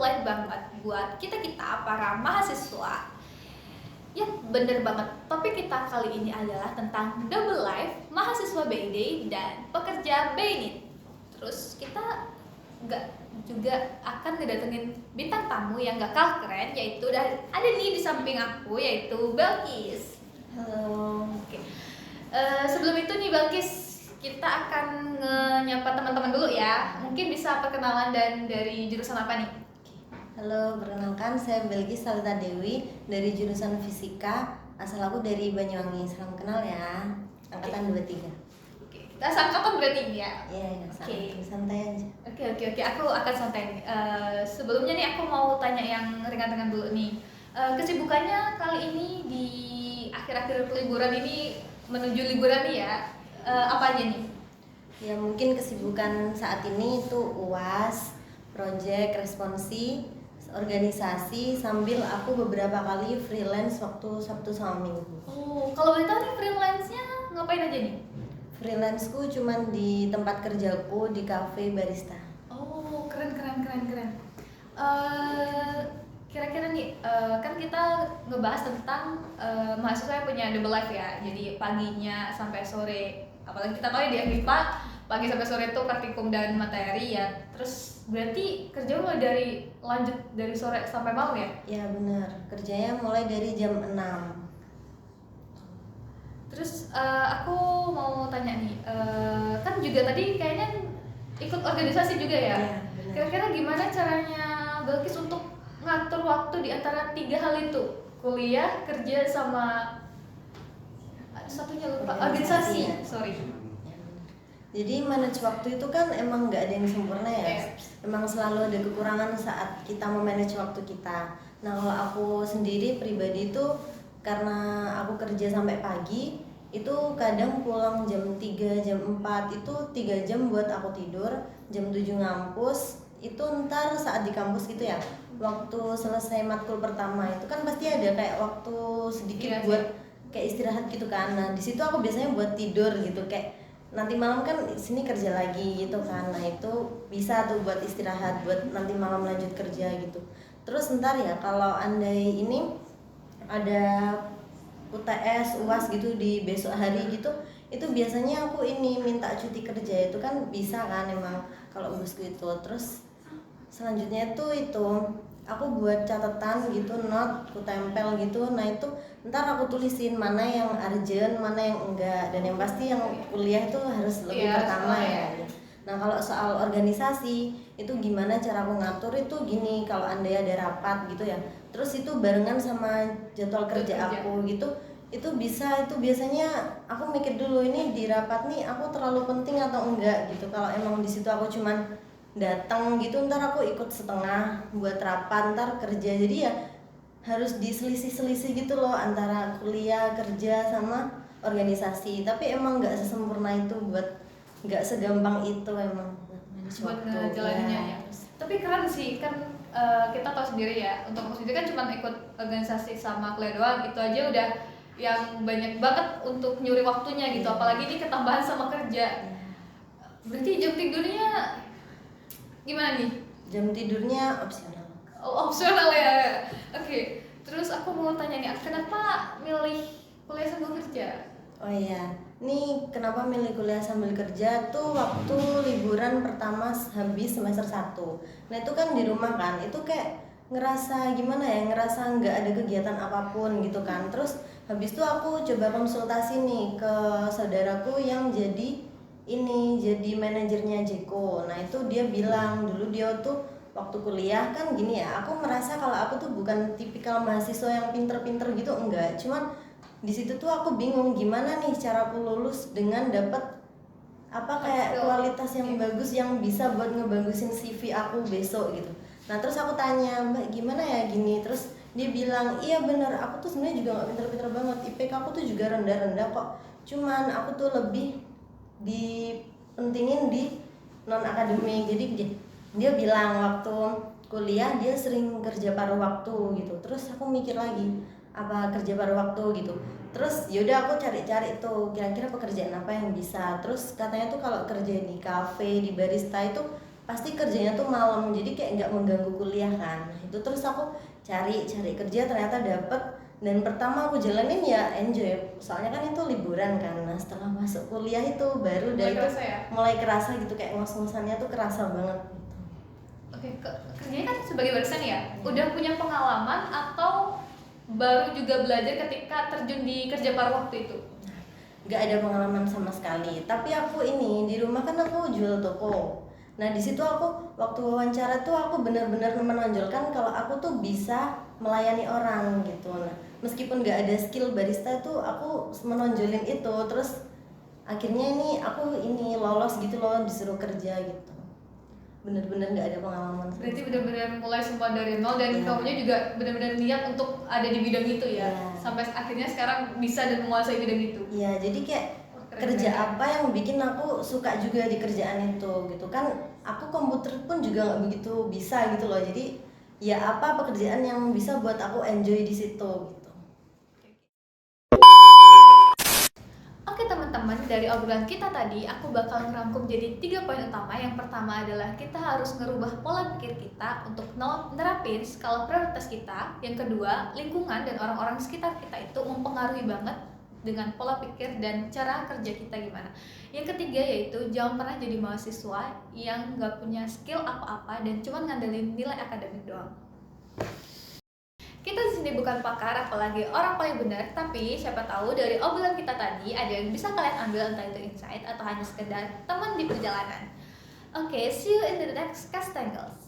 life banget buat kita para mahasiswa. Ya bener banget, topik kita kali ini adalah tentang double life, mahasiswa BID dan pekerja BINIT. Terus kita nggak juga akan ngedatengin bintang tamu yang gak kalah keren, yaitu ada nih di samping aku, yaitu Belkis. Halo. Oke. Sebelum itu nih Belkis, kita akan nyapa teman-teman dulu ya. Mungkin bisa perkenalan dan dari jurusan apa nih? Halo, perkenalkan saya Belkis Salita Dewi dari jurusan Fisika. Asal aku dari Banyuwangi. Salam kenal ya. Angkatan 23. Oke, kita seangkatan berarti ya? Iya, Oke. santai aja. Oke, aku akan santai nih. Sebelumnya nih aku mau tanya yang ringan-ringan dulu nih. Kesibukannya kali ini di akhir-akhir liburan ini menuju liburan nih ya, apa aja nih? Ya mungkin kesibukan saat ini itu UAS, project, responsi, organisasi, sambil aku beberapa kali freelance waktu Sabtu sama Minggu. Oh, kalau boleh tahu nih freelance-nya ngapain aja nih? Freelanceku cuman di tempat kerjaku di cafe barista. Oh, keren. Kira-kira nih, kan kita ngebahas tentang mahasiswa yang punya double life ya. Jadi paginya sampai sore, apalagi kita tahu ya di MIPA, pagi sampai sore itu praktikum dan materi ya. Terus berarti kerja mulai lanjut dari sore sampai malam ya? Ya benar, kerjanya mulai dari jam 6. Terus aku mau tanya nih, kan juga tadi kayaknya ikut organisasi juga ya? Iya, benar. Kira-kira gimana caranya Belkis untuk ngatur waktu di antara 3 hal itu? Kuliah, kerja, sama satunya lupa, organisasi. Ya. Sorry. Jadi manage waktu itu kan emang nggak ada yang sempurna ya. Emang selalu ada kekurangan saat kita memanage waktu kita. Nah kalau aku sendiri pribadi itu karena aku kerja sampai pagi, itu kadang pulang jam 3, jam 4, itu 3 jam buat aku tidur, jam 7 ngampus, itu ntar saat di kampus gitu ya, waktu selesai matkul pertama itu kan pasti ada kayak waktu sedikit buat kayak istirahat gitu kan. Nah di situ aku biasanya buat tidur gitu, kayak nanti malam kan sini kerja lagi gitu kan. Nah itu bisa tuh buat istirahat, buat nanti malam lanjut kerja gitu. Terus ntar ya kalau andai ini ada UTS, UAS gitu di besok hari gitu, itu biasanya aku ini minta cuti kerja, itu kan bisa kan emang kalau bosku itu. Terus selanjutnya itu aku buat catatan gitu, note aku tempel gitu. Nah itu ntar aku tulisin mana yang urgent, mana yang enggak, dan yang pasti yang kuliah itu harus lebih pertama ya. Nah kalau soal organisasi itu gimana cara aku ngatur itu gini, kalau andai ada rapat gitu ya, terus itu barengan sama jadwal kerja aku gitu, itu bisa, itu biasanya aku mikir dulu ini di rapat nih aku terlalu penting atau enggak gitu. Kalau emang di situ aku cuman datang gitu, ntar aku ikut setengah buat rapat, ntar kerja. Jadi ya harus diselisih-selisih gitu loh antara kuliah, kerja, sama organisasi. Tapi emang nggak sesempurna itu, nggak segampang itu emang buat ngejalaninnya ya. Tapi keren sih kan, kita tahu sendiri ya, untuk aku sendiri kan cuma ikut organisasi sama kuliah doang, itu aja udah yang banyak banget untuk nyuri waktunya gitu, apalagi ini ketambahan sama kerja. Berarti jam tidurnya gimana nih? Jam tidurnya opsional. Oh, opsional ya. Oke. Terus aku mau tanya nih, kenapa milih kuliah sambil kerja? Oh iya, nih kenapa milih kuliah sambil kerja tuh waktu liburan pertama habis semester 1. Nah itu kan di rumah kan, itu kayak ngerasa gimana ya, ngerasa nggak ada kegiatan apapun gitu kan. Terus habis itu aku coba konsultasi nih ke saudaraku yang jadi manajernya Jeko. Nah itu dia bilang dulu dia tuh waktu kuliah kan gini ya, aku merasa kalau aku tuh bukan tipikal mahasiswa yang pinter-pinter gitu, enggak. Cuman di situ tuh aku bingung gimana nih cara aku lulus dengan dapat apa kayak kualitas yang bagus yang bisa buat ngebagusin CV aku besok gitu. Nah terus aku tanya, Mbak gimana ya gini, terus dia bilang iya bener, aku tuh sebenarnya juga nggak pinter-pinter banget, IPK aku tuh juga rendah-rendah kok, cuman aku tuh lebih dipentingin di non akademik. Jadi dia bilang waktu kuliah dia sering kerja paruh waktu gitu. Terus aku mikir lagi apa kerja paruh waktu gitu. Terus yaudah aku cari-cari tuh kira-kira pekerjaan apa yang bisa. Terus katanya tuh kalau kerja di kafe, di barista itu pasti kerjanya tuh malam, jadi kayak nggak mengganggu kuliah kan. Nah, itu terus aku cari kerja, ternyata dapet, dan pertama aku jalanin ya enjoy, soalnya kan itu liburan kan. Nah setelah masuk kuliah itu baru Mulai itu kerasa ya? mulai kerasa gitu, kayak ngos-ngosannya tuh kerasa banget gitu. Oke, kerjanya kan sebagai barisan ya, udah punya pengalaman atau baru juga belajar ketika terjun di kerja paruh waktu itu? Nggak ada pengalaman sama sekali, tapi aku ini di rumah kan aku jual toko. Nah di situ aku waktu wawancara tuh aku benar-benar menonjolkan kalau aku tuh bisa melayani orang gitu. Nah meskipun nggak ada skill barista tuh aku menonjolin itu, terus akhirnya aku lolos gitu loh, disuruh kerja gitu. Bener-bener nggak ada pengalaman. Berarti benar-benar mulai semua dari nol, dan Iya. kamunya juga benar-benar niat untuk ada di bidang itu ya. Iya. Sampai akhirnya sekarang bisa dan menguasai bidang itu. Iya, jadi kayak Keren, kerja keren. apa yang bikin aku suka juga di kerjaan itu gitu kan. Aku komputer pun juga nggak begitu bisa gitu loh, jadi ya apa pekerjaan yang bisa buat aku enjoy di situ gitu. Oke teman-teman, dari obrolan kita tadi aku bakal ngerangkum jadi 3 poin utama. Yang pertama adalah kita harus ngerubah pola pikir kita untuk nerapin skala prioritas kita. Yang kedua, lingkungan dan orang-orang sekitar kita itu mempengaruhi banget dengan pola pikir dan cara kerja kita gimana. Yang ketiga yaitu jangan pernah jadi mahasiswa yang nggak punya skill apa-apa dan cuma ngandelin nilai akademik doang. Kita di sini bukan pakar, apalagi orang paling benar, tapi siapa tahu dari obrolan kita tadi ada yang bisa kalian ambil, entah itu insight atau hanya sekedar teman di perjalanan. Oke, see you in the next Castangles.